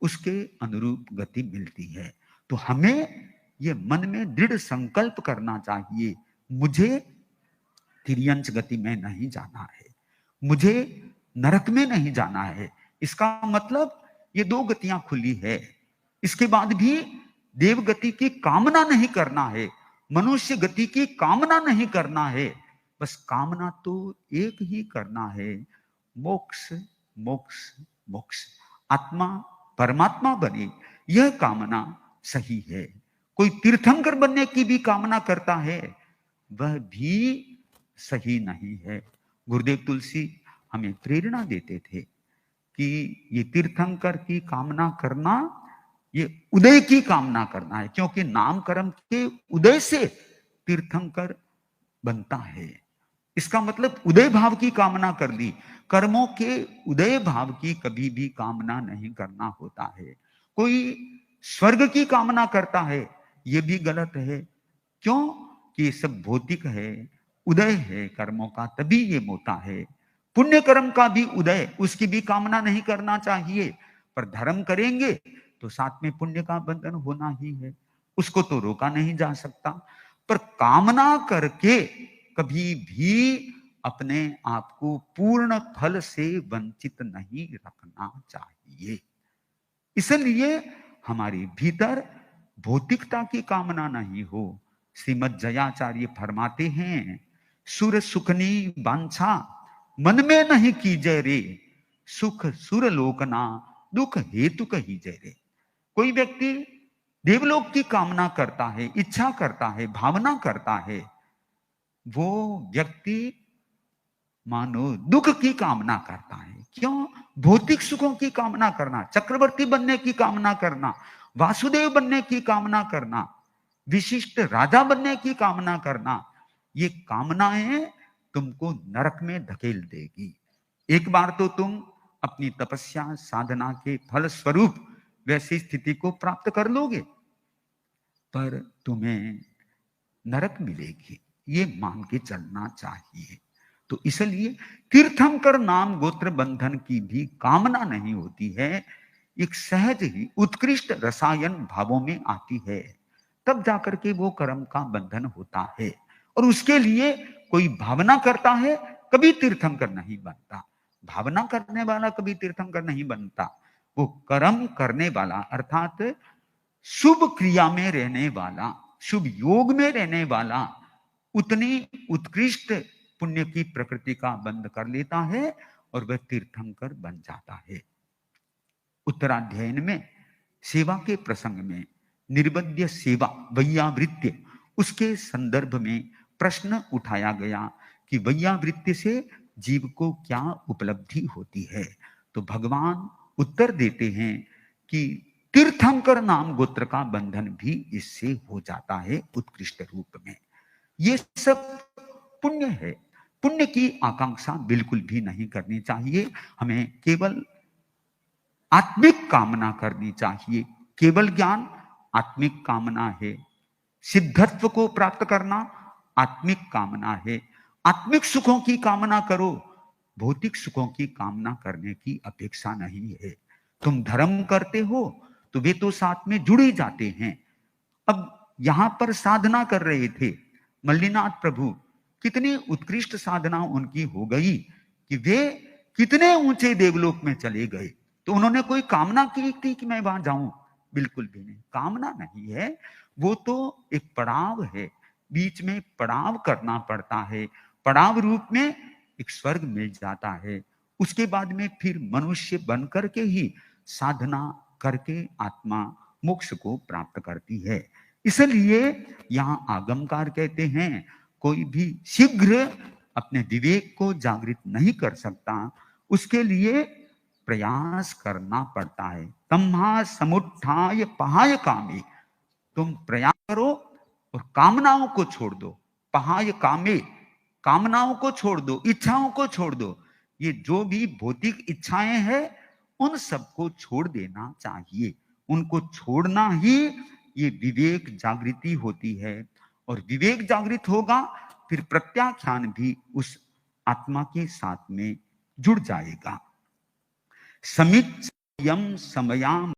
उसके अनुरूप गति मिलती है। तो हमें ये मन में दृढ़ संकल्प करना चाहिए, मुझे तिर्यंच गति में नहीं जाना है, मुझे नरक में नहीं जाना है। इसका मतलब ये दो गतियां खुली है, इसके बाद भी देव गति की कामना नहीं करना है, मनुष्य गति की कामना नहीं करना है। बस कामना तो एक ही करना है, मोक्ष मोक्ष मोक्ष, आत्मा परमात्मा बने, यह कामना सही है। कोई तीर्थंकर बनने की भी कामना करता है, वह भी सही नहीं है। गुरुदेव तुलसी हमें प्रेरणा देते थे कि ये तीर्थंकर की कामना करना, ये उदय की कामना करना है, क्योंकि नाम कर्म के उदय से तीर्थंकर बनता है। इसका मतलब उदय भाव की कामना कर ली, कर्मों के उदय भाव की कभी भी कामना नहीं करना होता है। कोई स्वर्ग की कामना करता है, यह भी गलत है। क्यों? कि ये सब भौतिक है, उदय है कर्मों का तभी ये होता है। पुण्य कर्म का भी उदय, उसकी भी कामना नहीं करना चाहिए। पर धर्म करेंगे तो साथ में पुण्य का बंधन होना ही है, उसको तो रोका नहीं जा सकता। पर कामना करके कभी भी अपने आप को पूर्ण फल से वंचित नहीं रखना चाहिए। इसलिए हमारे भीतर भौतिकता की कामना नहीं हो। श्रीमद जयाचार्य फरमाते हैं, सुर सुखनी वांछा मन में नहीं कीजे रे, सुख सुर लोकना दुख हेतु कहीजे रे। कोई व्यक्ति देवलोक की कामना करता है, इच्छा करता है, भावना करता है, वो व्यक्ति मानो दुख की कामना करता है। क्यों? भौतिक सुखों की कामना करना, चक्रवर्ती बनने की कामना करना, वासुदेव बनने की कामना करना, विशिष्ट राजा बनने की कामना करना, ये कामनाएं तुमको नरक में धकेल देगी। एक बार तो तुम अपनी तपस्या साधना के फल स्वरूप वैसी स्थिति को प्राप्त कर लोगे, पर तुम्हें नरक मिलेगी, ये मान के चलना चाहिए। तो इसलिए तीर्थंकर नाम गोत्र बंधन की भी कामना नहीं होती है, एक सहज ही उत्कृष्ट रसायन भावों में आती है, तब जाकर के वो कर्म का बंधन होता है। और उसके लिए कोई भावना करता है, कभी तीर्थंकर नहीं बनता। भावना करने वाला कभी तीर्थंकर नहीं बनता। वो कर्म करने वाला अर्थात शुभ क्रिया में रहने वाला, शुभ योग में रहने वाला उतनी उत्कृष्ट पुण्य की प्रकृति का बंध कर लेता है और वह तीर्थंकर बन जाता है। उत्तराध्ययन में सेवा के प्रसंग में निर्बद्ध सेवा वैयावृत्य, उसके संदर्भ में प्रश्न उठाया गया कि वैयावृत्य से जीव को क्या उपलब्धि होती है। तो भगवान उत्तर देते हैं कि तीर्थंकर नाम गोत्र का बंधन भी इससे हो जाता है उत्कृष्ट रूप में। ये सब पुण्य है, पुण्य की आकांक्षा बिल्कुल भी नहीं करनी चाहिए। हमें केवल आत्मिक कामना करनी चाहिए। केवल ज्ञान आत्मिक कामना है, सिद्धत्व को प्राप्त करना आत्मिक कामना है। आत्मिक सुखों की कामना करो, भौतिक सुखों की कामना करने की अपेक्षा नहीं है। तुम धर्म करते हो तो वे तो साथ में जुड़ ही जाते हैं। अब यहां पर साधना कर रहे थे मल्लीनाथ प्रभु, कितनी उत्कृष्ट साधना उनकी हो गई कि वे कितने ऊंचे देवलोक में चले गए। तो उन्होंने कोई कामना की थी कि मैं वहां जाऊं? बिल्कुल भी नहीं, कामना नहीं है। वो तो एक पड़ाव है, बीच में पड़ाव करना पड़ता है, पड़ाव रूप में एक स्वर्ग मिल जाता है। उसके बाद में फिर मनुष्य बन करके ही साधना करके आत्मा मोक्ष को प्राप्त करती है। इसलिए यहां आगमकार कहते हैं, कोई भी शीघ्र अपने विवेक को जागृत नहीं कर सकता, उसके लिए प्रयास करना पड़ता है। तम्हा समुत्थाय पहाय कामे, तुम प्रयास करो और कामनाओं को छोड़ दो। पहाय कामे, कामनाओं को छोड़ दो, इच्छाओं को छोड़ दो। ये जो भी भौतिक इच्छाएं हैं उन सबको छोड़ देना चाहिए। उनको छोड़ना ही ये विवेक जागृति होती है। और विवेक जागृत होगा फिर प्रत्याख्यान भी उस आत्मा के साथ में जुड़ जाएगा। समित यम समयाम